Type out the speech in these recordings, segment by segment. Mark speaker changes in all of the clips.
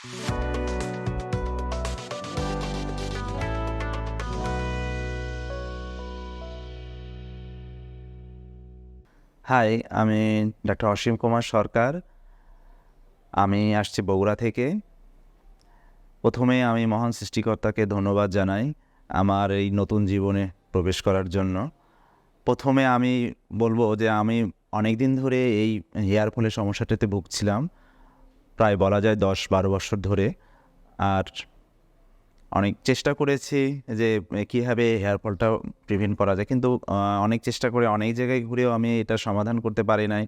Speaker 1: High, আমি doctor Asim Kumar সরকার। আমি আসছি বগুড়া থেকে। প্রথমে আমি মহান সৃষ্টিকর্তাকে ধন্যবাদ জানাই আমার এই নতুন জীবনে প্রবেশ করার জন্য। প্রথমে আমি বলবো যে আমি অনেক দিন ধরে এই হেয়ার ফলের সমস্যাটাতে ভুগছিলাম, প্রায় বলা যায় 10-12 বছর ধরে। আর অনেক চেষ্টা করেছি যে কীভাবে হেয়ার ফলটা প্রিভেন্ট করা যায়, কিন্তু অনেক চেষ্টা করে অনেক জায়গায় ঘুরেও আমি এটা সমাধান করতে পারি নাই।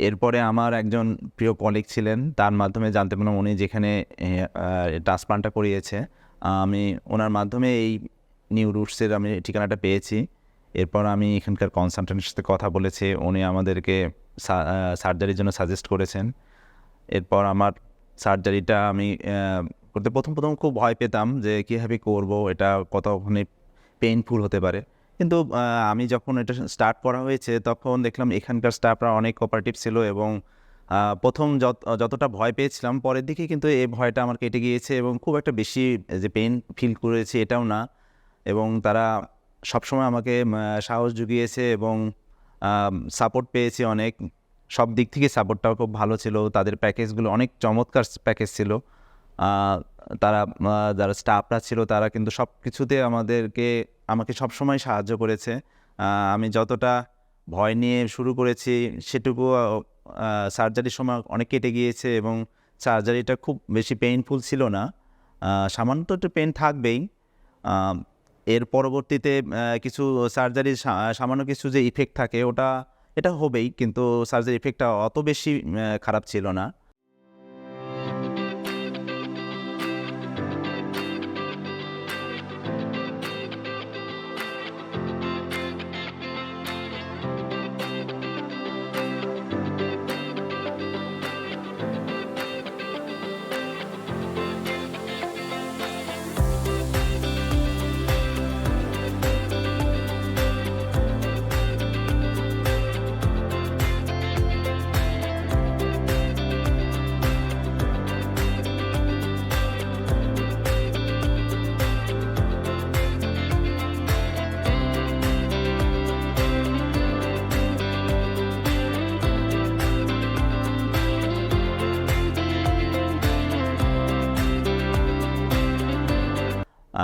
Speaker 1: এরপরে আমার একজন প্রিয় কলিগ ছিলেন, তার মাধ্যমে জানতে পারলাম উনি যেখানে ট্রান্সপ্লান্টটা করিয়েছে। আমি ওনার মাধ্যমে এই নিউ রুটসের আমি ঠিকানাটা পেয়েছি। এরপর আমি এখানকার কনসালট্যান্টের সাথে কথা বলেছি, উনি আমাদেরকে সার্জারির জন্য সাজেস্ট করেছেন। এরপর আমার সার্জারিটা আমি করতে প্রথম খুব ভয় পেতাম যে কীভাবে করবো, এটা কতখানি পেইনফুল হতে পারে। কিন্তু আমি যখন এটা স্টার্ট করা হয়েছে তখন দেখলাম এখানকার স্টাফরা অনেক কোঅপারেটিভ ছিল এবং প্রথম যতটা ভয় পেয়েছিলাম পরের দিকে কিন্তু এই ভয়টা আমার কেটে গিয়েছে এবং খুব একটা বেশি যে পেইন ফিল করেছি এটাও না। এবং তারা সবসময় আমাকে সাহস জুগিয়েছে এবং সাপোর্ট পেয়েছি অনেক। সব দিক থেকে সাপোর্টটাও খুব ভালো ছিল। তাদের প্যাকেজগুলো অনেক চমৎকার প্যাকেজ ছিল। তারা যারা স্টাফরা ছিল তারা কিন্তু সব কিছুতে আমাকে সবসময় সাহায্য করেছে। আমি যতটা ভয় নিয়ে শুরু করেছি সেটুকু সার্জারির সময় অনেক কেটে গিয়েছে এবং সার্জারিটা খুব বেশি পেইনফুল ছিল না। সামান্য তো একটু পেইন থাকবেই। এর পরবর্তীতে কিছু সার্জারির সামান্য কিছু যে ইফেক্ট থাকে এটা হবেই, কিন্তু সার্জারি ইফেক্টটা অত বেশি খারাপ ছিল না।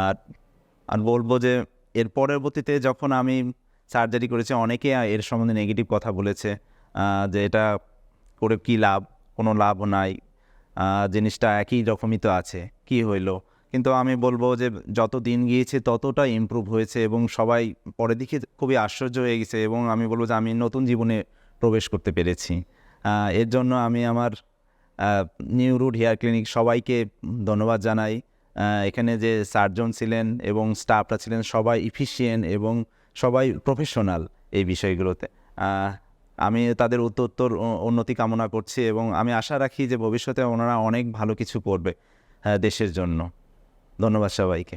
Speaker 1: আর আর বলবো যে এর পরবর্তীতে যখন আমি সার্জারি করেছি অনেকে এর সম্বন্ধে নেগেটিভ কথা বলেছে, যে এটা করে কী লাভ, কোনো লাভও নাই, জিনিসটা একই রকমই তো আছে, কি হইলো। কিন্তু আমি বলবো যে যত দিন গিয়েছে ততটা ইমপ্রুভ হয়েছে এবং সবাই পরে দেখে খুবই আশ্চর্য হয়ে গেছে এবং আমি বলবো যে আমি নতুন জীবনে প্রবেশ করতে পেরেছি। এর জন্য আমি আমার নিউ রুট হেয়ার ক্লিনিক সবাইকে ধন্যবাদ জানাই। এখানে যে সার্জন ছিলেন এবং স্টাফরা ছিলেন সবাই ইফিশিয়েন্ট এবং সবাই প্রফেশনাল এই বিষয়গুলোতে। আমি তাদের উত্তর উন্নতি কামনা করছি এবং আমি আশা রাখি যে ভবিষ্যতে ওনারা অনেক ভালো কিছু করবে দেশের জন্য। ধন্যবাদ সবাইকে।